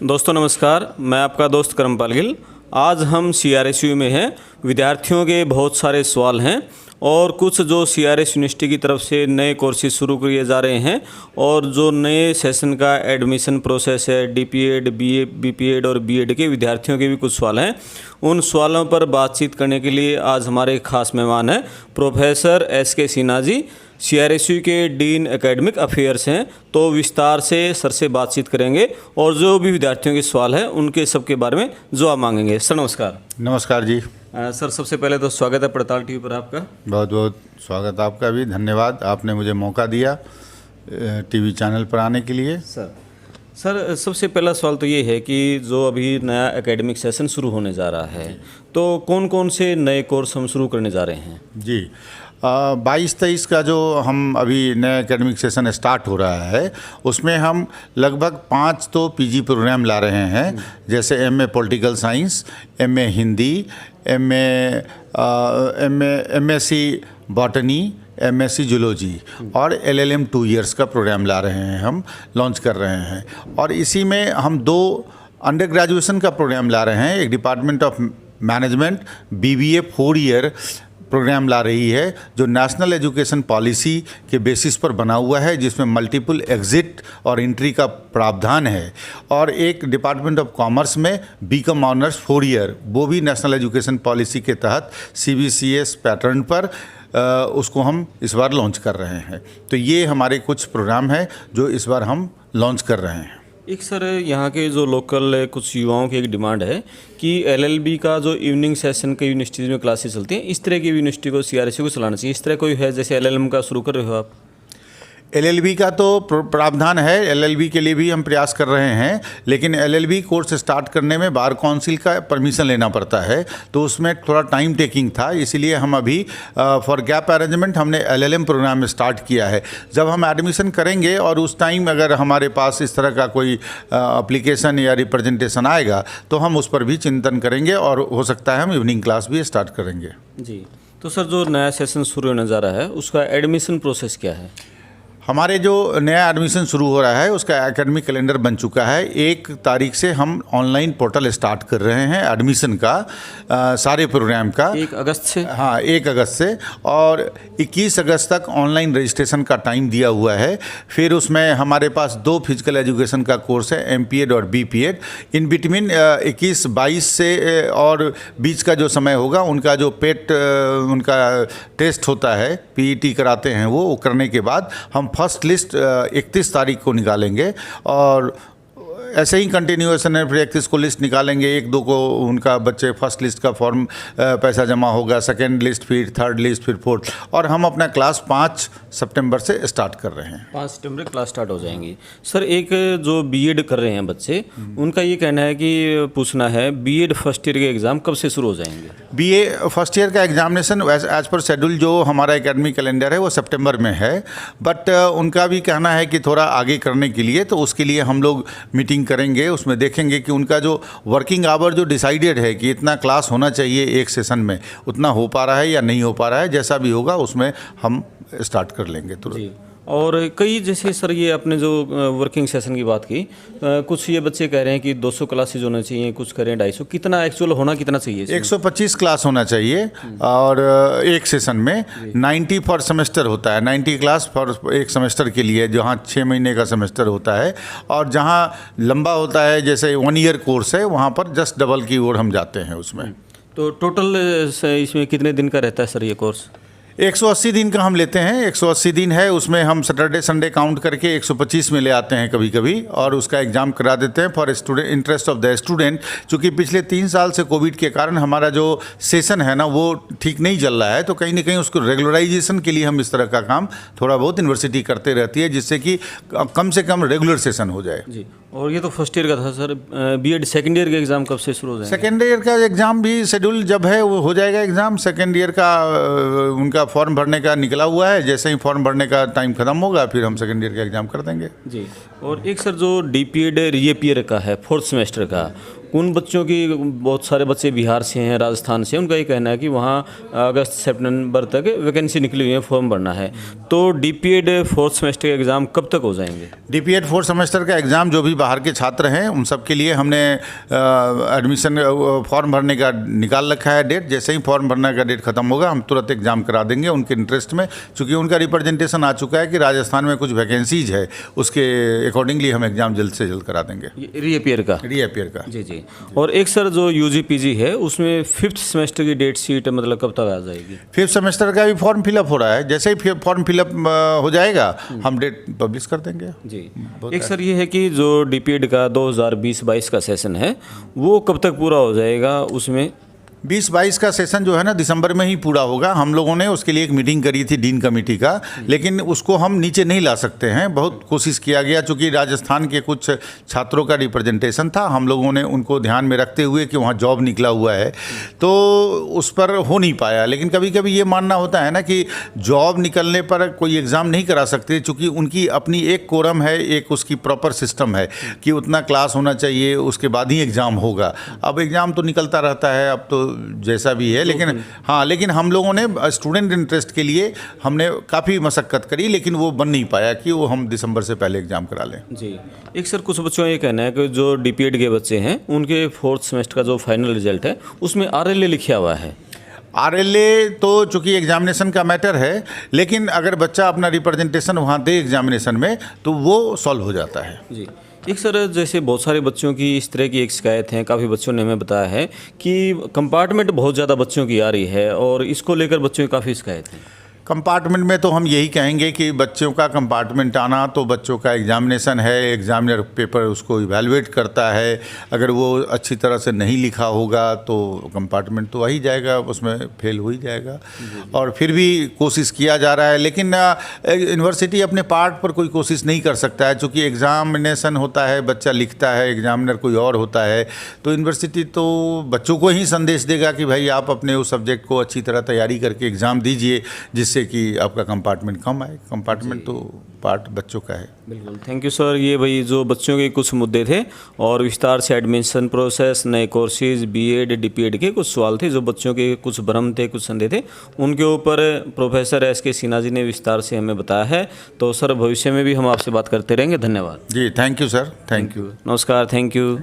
दोस्तों नमस्कार, मैं आपका दोस्त करमपाल गिल। आज हम CRSU में हैं। विद्यार्थियों के बहुत सारे सवाल हैं और कुछ जो CRS यूनिवर्सिटी की तरफ से नए कोर्सेज शुरू किए जा रहे हैं और जो नए सेशन का एडमिशन प्रोसेस है, DPEd, BA, BPEd और BEd के विद्यार्थियों के भी कुछ सवाल हैं। उन सवालों पर बातचीत करने के लिए आज हमारे खास मेहमान हैं professor SK Sinha ji, CRSU के डीन एकेडमिक अफेयर्स हैं। तो विस्तार से सर से बातचीत करेंगे और जो भी विद्यार्थियों के सवाल हैं उनके सबके बारे में जवाब मांगेंगे। सर नमस्कार। नमस्कार जी। सर सबसे पहले तो स्वागत है पड़ताल टीवी पर आपका। बहुत बहुत स्वागत आपका भी, धन्यवाद आपने मुझे मौका दिया टीवी चैनल पर आने के लिए। सर सबसे पहला सवाल तो ये है कि जो अभी नया एकेडमिक सेशन शुरू होने जा रहा है तो कौन कौन से नए कोर्स हम शुरू करने जा रहे हैं? जी 22-23 का जो हम अभी नया एकेडमिक सेशन स्टार्ट हो रहा है उसमें हम लगभग 5 तो PG प्रोग्राम ला रहे हैं, जैसे MA political science, MA Hindi, MSc botany, MSc zoology और LLM 2 इयर्स का प्रोग्राम ला रहे हैं, हम लॉन्च कर रहे हैं। और इसी में हम 2 अंडर ग्रेजुएशन का प्रोग्राम ला रहे हैं। एक department of management BBA 4 year programme ला रही है जो नेशनल एजुकेशन पॉलिसी के बेसिस पर बना हुआ है, जिसमें मल्टीपल एग्जिट और एंट्री का प्रावधान है। और एक डिपार्टमेंट ऑफ कॉमर्स में BCom ऑनर्स 4 ईयर, वो भी नेशनल एजुकेशन पॉलिसी के तहत CBCS पैटर्न पर उसको हम इस बार लॉन्च कर रहे हैं। तो ये हमारे कुछ प्रोग्राम हैं जो इस बार हम लॉन्च कर रहे हैं। एक सर यहाँ के जो लोकल कुछ युवाओं की एक डिमांड है कि LLB का जो इवनिंग सेशन के यूनिवर्सिटीज़ में क्लासेस चलती हैं, इस तरह की यूनिवर्सिटी को CRSU को चलाना चाहिए। इस तरह कोई है जैसे LLM का शुरू कर रहे हो आप? LLB का तो प्रावधान है, LLB के लिए भी हम प्रयास कर रहे हैं, लेकिन LLB कोर्स स्टार्ट करने में बार काउंसिल का परमिशन लेना पड़ता है, तो उसमें थोड़ा टाइम टेकिंग था। इसीलिए हम अभी फॉर गैप अरेंजमेंट हमने LLM प्रोग्राम स्टार्ट किया है। जब हम एडमिशन करेंगे और उस टाइम अगर हमारे पास इस तरह का कोई एप्लीकेशन या रिप्रेजेंटेशन आएगा तो हम उस पर भी चिंतन करेंगे और हो सकता है हम इवनिंग क्लास भी स्टार्ट करेंगे। जी, तो सर जो नया सेशन शुरू होने जा रहा है उसका एडमिशन प्रोसेस क्या है? हमारे जो नया एडमिशन शुरू हो रहा है उसका एकेडमिक कैलेंडर बन चुका है। 1 तारीख से हम ऑनलाइन पोर्टल स्टार्ट कर रहे हैं एडमिशन का, सारे प्रोग्राम का 1 अगस्त से। हाँ, 1 अगस्त से, और 21 अगस्त तक ऑनलाइन रजिस्ट्रेशन का टाइम दिया हुआ है। फिर उसमें हमारे पास 2 फिजिकल एजुकेशन का कोर्स है, MPEd और BPEd। इन बिटवीन 21-22 से और बीच का जो समय होगा उनका जो पेट उनका टेस्ट होता है, PET कराते हैं वो करने के बाद हम फर्स्ट लिस्ट 31 तारीख को निकालेंगे और ऐसे ही कंटिन्यूएशन है। फिर 31 को लिस्ट निकालेंगे, 1-2 को उनका बच्चे फर्स्ट लिस्ट का फॉर्म पैसा जमा होगा, सेकंड लिस्ट, फिर थर्ड लिस्ट, फिर फोर्थ, और हम अपना क्लास 5 सितंबर से स्टार्ट कर रहे हैं। 5 सितंबर क्लास स्टार्ट हो जाएंगी। सर एक जो BEd कर रहे हैं बच्चे, उनका ये कहना है कि पूछना है BEd फर्स्ट ईयर के एग्ज़ाम कब से शुरू हो जाएंगे? BA फर्स्ट ईयर का एग्जामिनेशन एज पर शेड्यूल जो हमारा एकेडमिक कैलेंडर है वो सितंबर में है, बट उनका भी कहना है कि थोड़ा आगे करने के लिए, तो उसके लिए हम लोग मीटिंग करेंगे। उसमें देखेंगे कि उनका जो वर्किंग आवर जो डिसाइडेड है कि इतना क्लास होना चाहिए एक सेशन में, उतना हो पा रहा है या नहीं हो पा रहा है। जैसा भी होगा उसमें हम स्टार्ट कर लेंगे तुरंत। और कई जैसे सर ये अपने जो वर्किंग सेशन की बात की, कुछ ये बच्चे कह रहे हैं कि 200 क्लासेज होना चाहिए, कुछ कह रहे हैं 250। कितना एक्चुअल होना कितना चाहिए? 125 क्लास होना चाहिए और एक सेशन में 90 फॉर सेमेस्टर होता है। 90 क्लास फॉर एक सेमेस्टर के लिए, जहाँ 6 महीने का सेमेस्टर होता है, और जहाँ लंबा होता है जैसे 1 ईयर कोर्स है वहाँ पर जस्ट डबल की ओर हम जाते हैं उसमें। तो टोटल इसमें कितने दिन का रहता है सर ये कोर्स? 180 दिन का हम लेते हैं। 180 दिन है, उसमें हम सैटरडे संडे काउंट करके 125 में ले आते हैं कभी कभी, और उसका एग्ज़ाम करा देते हैं for student, interest of the student. चूँकि पिछले 3 साल से कोविड के कारण हमारा जो सेशन है ना वो ठीक नहीं चल रहा है, तो कहीं ना कहीं उसको रेगुलराइजेशन के लिए हम इस तरह का काम थोड़ा बहुत यूनिवर्सिटी करते रहती है, जिससे कि कम से कम रेगुलर सेशन हो जाए। जी, और ये तो फर्स्ट ईयर का था सर। BEd सेकेंड ईयर के एग्ज़ाम कब से शुरू हो जाएंगे? सेकेंड ईयर का एग्ज़ाम भी शेड्यूल जब है वो हो जाएगा एग्ज़ाम। सेकेंड ईयर का उनका फॉर्म भरने का निकला हुआ है, जैसे ही फॉर्म भरने का टाइम खत्म होगा फिर हम सेकेंड ईयर का एग्ज़ाम कर देंगे। जी, और एक सर जो DPEd रीअपियर का है 4th सेमेस्टर का, उन बच्चों की, बहुत सारे बच्चे बिहार से हैं, राजस्थान से, उनका ये कहना है कि वहाँ अगस्त सितंबर तक वैकेंसी निकली हुई है, फॉर्म भरना है। तो डीपीएड फोर्थ सेमेस्टर के एग्ज़ाम कब तक हो जाएंगे? डीपीएड फोर्थ सेमेस्टर का एग्ज़ाम जो भी बाहर के छात्र हैं उन सब के लिए हमने एडमिशन फॉर्म भरने का निकाल रखा है डेट। जैसे ही फॉर्म भरने का डेट खत्म होगा हम तुरंत एग्ज़ाम करा देंगे उनके इंटरेस्ट में, चूँकि उनका रिप्रेजेंटेशन आ चुका है कि राजस्थान में कुछ वैकेंसीज है, उसके अकॉर्डिंगली हम एग्ज़ाम जल्द से जल्द करा देंगे। रीअपियर का? रीअपियर का। जी जी। और एक सर जो यूजी पीजी है उसमें फिफ्थ सेमेस्टर की डेट शीट मतलब कब तक आ जाएगी? फिफ्थ सेमेस्टर का भी फॉर्म फिलअप हो रहा है, जैसे ही फॉर्म फिलअप हो जाएगा हम डेट पब्लिश कर देंगे। जी। एक सर ये है कि जो डीपीएड का 2020-22 का सेशन है वो कब तक पूरा हो जाएगा? उसमें 20-22 का सेशन जो है ना दिसंबर में ही पूरा होगा। हम लोगों ने उसके लिए एक मीटिंग करी थी डीन कमेटी का, लेकिन उसको हम नीचे नहीं ला सकते हैं। बहुत कोशिश किया गया, चूँकि राजस्थान के कुछ छात्रों का रिप्रेजेंटेशन था, हम लोगों ने उनको ध्यान में रखते हुए कि वहाँ जॉब निकला हुआ है तो उस पर हो नहीं पाया। लेकिन कभी कभी ये मानना होता है ना कि जॉब निकलने पर कोई एग्ज़ाम नहीं करा सकते, चूँकि उनकी अपनी एक कोरम है, एक उसकी प्रॉपर सिस्टम है कि उतना क्लास होना चाहिए, उसके बाद ही एग्ज़ाम होगा। अब एग्ज़ाम तो निकलता रहता है, अब तो जैसा भी है, लेकिन हाँ, लेकिन हम लोगों ने स्टूडेंट इंटरेस्ट के लिए हमने काफ़ी मशक्क़त करी, लेकिन वो बन नहीं पाया कि वो हम दिसंबर से पहले एग्ज़ाम करा लें। जी। एक सर कुछ बच्चों का ये कहना है कि जो डीपीएड के बच्चे हैं उनके फोर्थ सेमेस्टर का जो फाइनल रिजल्ट है उसमें आरएलए लिखा हुआ है। आरएलए तो चूँकि एग्जामिनेशन का मैटर है, लेकिन अगर बच्चा अपना रिप्रेजेंटेशन वहाँ दे एग्जामिनेशन में तो वो सॉल्व हो जाता है। जी। एक सर जैसे बहुत सारे बच्चों की इस तरह की एक शिकायत है, काफ़ी बच्चों ने हमें बताया है कि कंपार्टमेंट बहुत ज़्यादा बच्चों की आ रही है और इसको लेकर बच्चों की काफ़ी शिकायत है। कंपार्टमेंट में तो हम यही कहेंगे कि बच्चों का कंपार्टमेंट आना तो बच्चों का एग्जामिनेशन है, एग्जामिनर पेपर उसको इवैल्यूएट करता है। अगर वो अच्छी तरह से नहीं लिखा होगा तो कंपार्टमेंट तो आ ही जाएगा, उसमें फेल हो ही जाएगा। और फिर भी कोशिश किया जा रहा है, लेकिन यूनिवर्सिटी अपने पार्ट पर कोई कोशिश नहीं कर सकता है, चूँकि एग्जामिनेशन होता है, बच्चा लिखता है, एग्जामिनर कोई और होता है, तो यूनिवर्सिटी तो बच्चों को ही संदेश देगा कि भाई आप अपने उस सब्जेक्ट को अच्छी तरह तैयारी करके एग्ज़ाम दीजिए, जिससे कि आपका कंपार्टमेंट कम आए। कंपार्टमेंट तो पार्ट बच्चों का है। बिल्कुल, थैंक यू सर। ये भाई जो बच्चों के कुछ मुद्दे थे और विस्तार से एडमिशन प्रोसेस, नए कोर्सेज, बीएड, डीपीएड के कुछ सवाल थे जो बच्चों के कुछ भ्रम थे, कुछ संदेह थे, उनके ऊपर प्रोफेसर एस.के. सिन्हा जी ने विस्तार से हमें बताया है। तो सर भविष्य में भी हम आपसे बात करते रहेंगे। धन्यवाद जी, thank you sir, thank you. नमस्कार, थैंक यू।